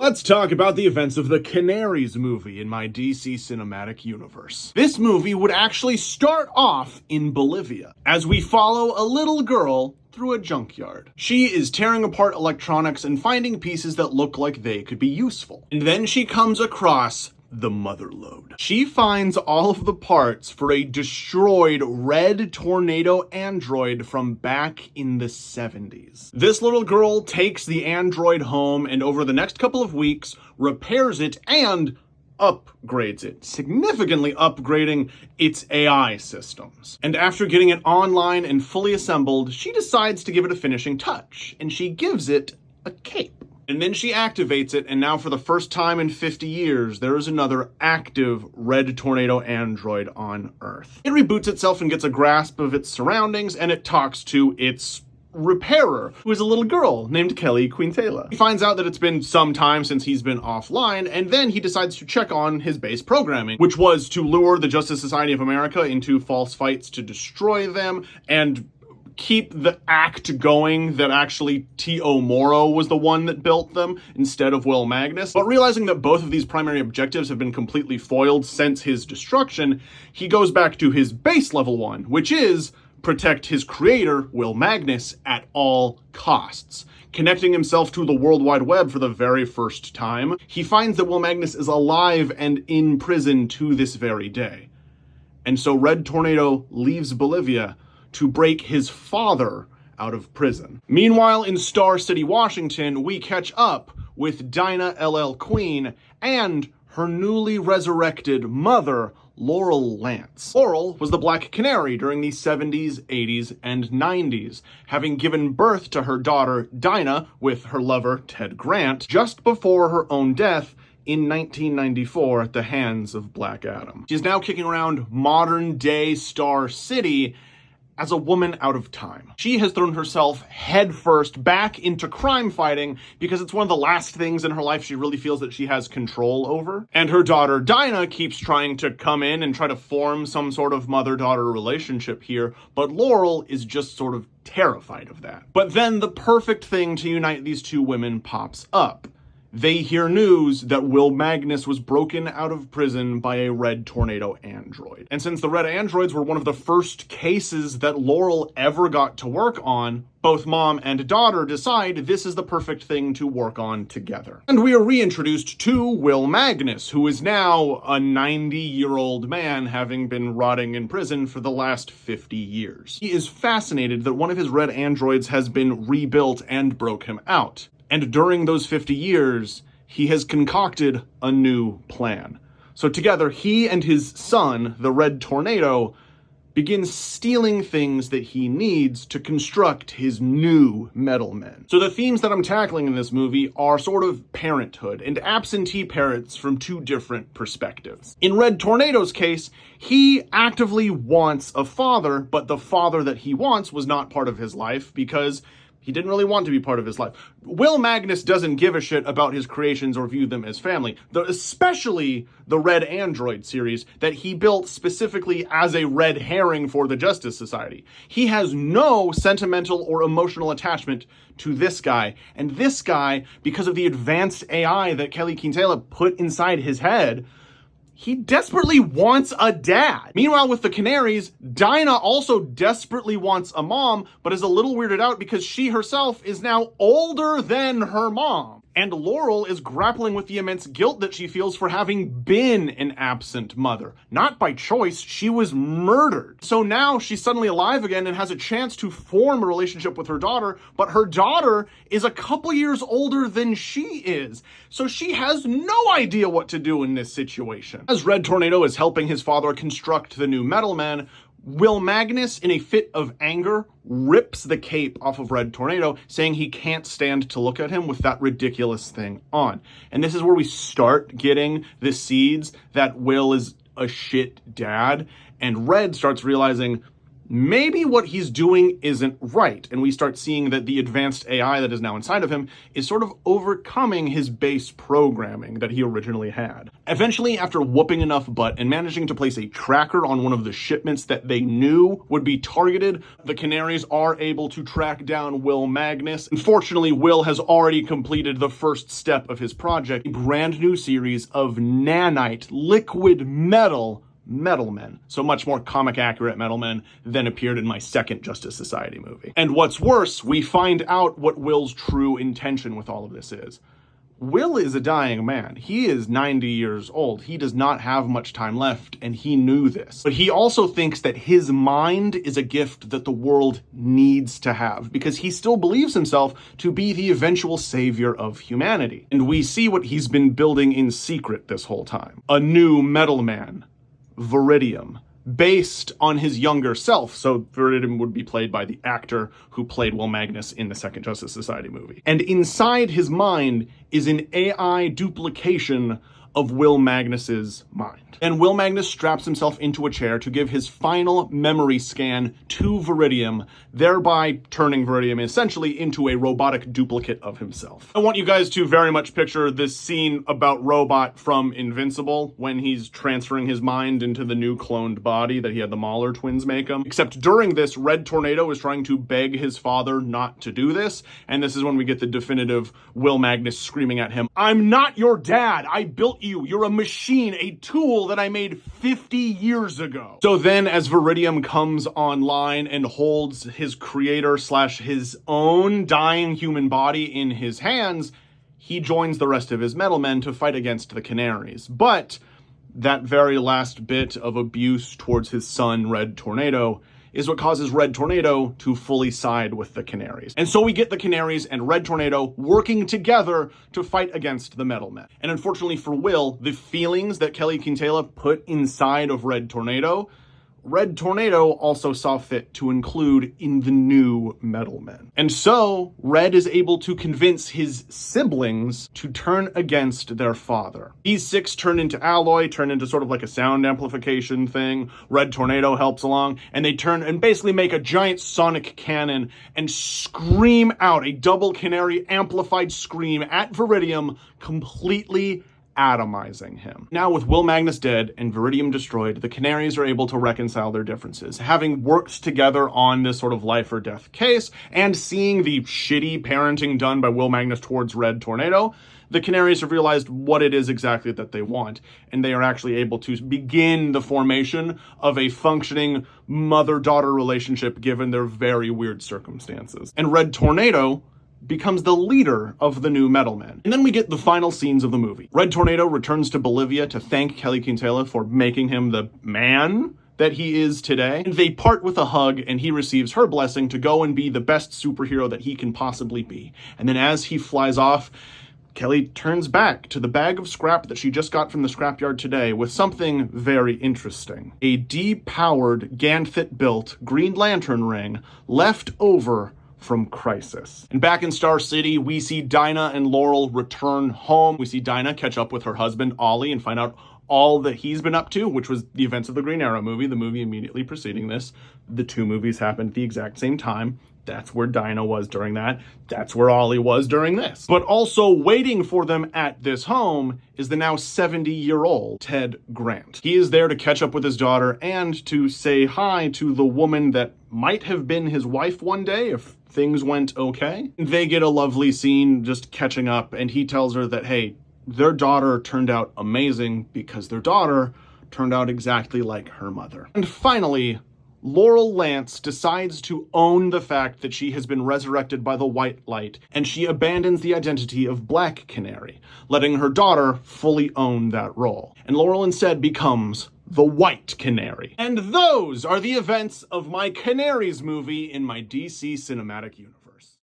Let's talk about the events of the Canaries movie in my DC cinematic universe. This movie would actually start off in Bolivia, as we follow a little girl through a junkyard. She is tearing apart electronics and finding pieces that look like they could be useful. And then she comes across the mother lode. She finds all of the parts for a destroyed red tornado android from back in the 70s. This little girl takes the android home and over the next couple of weeks repairs it and upgrades it, significantly upgrading its AI systems. And after getting it online and fully assembled, she decides to give it a finishing touch, and she gives it a cape. And then she activates it, and now for the first time in 50 years, there is another active red tornado android on Earth. It reboots itself and gets a grasp of its surroundings, and it talks to its repairer, who is a little girl named Kelly Quintela. He finds out that it's been some time since he's been offline, and then he decides to check on his base programming, which was to lure the Justice Society of America into false fights to destroy them, and keep the act going that actually T.O. Morrow was the one that built them instead of Will Magnus. But realizing that both of these primary objectives have been completely foiled since his destruction, he goes back to his base level one, which is protect his creator, Will Magnus, at all costs. Connecting himself to the World Wide Web for the very first time, he finds that Will Magnus is alive and in prison to this very day. And so Red Tornado leaves Bolivia to break his father out of prison. Meanwhile, in Star City, Washington, we catch up with Dinah LL Queen and her newly resurrected mother, Laurel Lance. Laurel was the Black Canary during the 70s, 80s, and 90s, having given birth to her daughter, Dinah, with her lover, Ted Grant, just before her own death in 1994 at the hands of Black Adam. She's now kicking around modern-day Star City as a woman out of time. She has thrown herself headfirst back into crime fighting because it's one of the last things in her life she really feels that she has control over. And her daughter Dinah keeps trying to come in and try to form some sort of mother-daughter relationship here, but Laurel is just sort of terrified of that. But then the perfect thing to unite these two women pops up. They hear news that Will Magnus was broken out of prison by a red tornado android. And since the red androids were one of the first cases that Laurel ever got to work on, both mom and daughter decide this is the perfect thing to work on together. And we are reintroduced to Will Magnus, who is now a 90-year-old man having been rotting in prison for the last 50 years. He is fascinated that one of his red androids has been rebuilt and broke him out. And during those 50 years, he has concocted a new plan. So together, he and his son, the Red Tornado, begin stealing things that he needs to construct his new Metal Men. So the themes that I'm tackling in this movie are sort of parenthood and absentee parents from two different perspectives. In Red Tornado's case, he actively wants a father, but the father that he wants was not part of his life because he didn't really want to be part of his life. Will Magnus doesn't give a shit about his creations or view them as family, especially the Red Android series that he built specifically as a red herring for the Justice Society. He has no sentimental or emotional attachment to this guy. And this guy, because of the advanced AI that Kelly Quintela put inside his head, he desperately wants a dad. Meanwhile, with the Canaries, Dinah also desperately wants a mom, but is a little weirded out because she herself is now older than her mom. And Laurel is grappling with the immense guilt that she feels for having been an absent mother. Not by choice, she was murdered. So now she's suddenly alive again and has a chance to form a relationship with her daughter, but her daughter is a couple years older than she is. So she has no idea what to do in this situation. As Red Tornado is helping his father construct the new Metal Man, Will Magnus, in a fit of anger, rips the cape off of Red Tornado, saying he can't stand to look at him with that ridiculous thing on. And this is where we start getting the seeds that Will is a shit dad, and Red starts realizing maybe what he's doing isn't right, and we start seeing that the advanced AI that is now inside of him is sort of overcoming his base programming that he originally had. Eventually, after whooping enough butt and managing to place a tracker on one of the shipments that they knew would be targeted, the Canaries are able to track down Will Magnus. Unfortunately, Will has already completed the first step of his project, a brand new series of nanite liquid metal men. So much more comic accurate metal men than appeared in my second Justice Society movie. And what's worse, we find out what Will's true intention with all of this is. Will is a dying man. He is 90 years old. He does not have much time left, and he knew this. But he also thinks that his mind is a gift that the world needs to have, because he still believes himself to be the eventual savior of humanity. And we see what he's been building in secret this whole time. A new metal man, Viridium, based on his younger self. So Viridium would be played by the actor who played Will Magnus in the second Justice Society movie. And inside his mind is an AI duplication of Will Magnus's mind. And Will Magnus straps himself into a chair to give his final memory scan to Viridium, thereby turning Viridium essentially into a robotic duplicate of himself. I want you guys to very much picture this scene about Robot from Invincible when he's transferring his mind into the new cloned body that he had the Mahler twins make him. Except during this, Red Tornado is trying to beg his father not to do this, and this is when we get the definitive Will Magnus screaming at him, "I'm not your dad! I built you! You're a machine, a tool that I made 50 years ago." So then as Viridium comes online and holds his creator / his own dying human body in his hands, he joins the rest of his metal men to fight against the Canaries. But that very last bit of abuse towards his son, Red Tornado, is what causes Red Tornado to fully side with the Canaries. And so we get the Canaries and Red Tornado working together to fight against the Metal Men. And unfortunately for Will, the feelings that Kelly Quintela put inside of Red Tornado also saw fit to include in the new Metal Men. And so Red is able to convince his siblings to turn against their father. These six turn into Alloy, turn into sort of like a sound amplification thing. Red Tornado helps along, and they turn and basically make a giant sonic cannon and scream out a double canary amplified scream at Viridium, completely atomizing him. Now, with Will Magnus dead and Viridium destroyed, the Canaries are able to reconcile their differences. Having worked together on this sort of life or death case, and seeing the shitty parenting done by Will Magnus towards Red Tornado, the Canaries have realized what it is exactly that they want, and they are actually able to begin the formation of a functioning mother-daughter relationship given their very weird circumstances. And Red Tornado becomes the leader of the new Metal Men. And then we get the final scenes of the movie. Red Tornado returns to Bolivia to thank Kelly Quintela for making him the man that he is today. And they part with a hug, and he receives her blessing to go and be the best superhero that he can possibly be. And then as he flies off, Kelly turns back to the bag of scrap that she just got from the scrapyard today with something very interesting. A depowered, Ganthet-built Green Lantern ring left over from Crisis. And back in Star City, we see Dinah and Laurel return home. We see Dinah catch up with her husband, Ollie, and find out all that he's been up to, which was the events of the Green Arrow movie, the movie immediately preceding this. The two movies happened at the exact same time. That's where Dinah was during that. That's where Ollie was during this. But also waiting for them at this home is the now 70-year-old Ted Grant. He is there to catch up with his daughter and to say hi to the woman that might have been his wife one day if things went okay. They get a lovely scene just catching up, and he tells her that, hey, their daughter turned out amazing because their daughter turned out exactly like her mother. And finally, Laurel Lance decides to own the fact that she has been resurrected by the White Light, and she abandons the identity of Black Canary, letting her daughter fully own that role. And Laurel instead becomes the White Canary. And those are the events of my Canaries movie in my DC cinematic universe.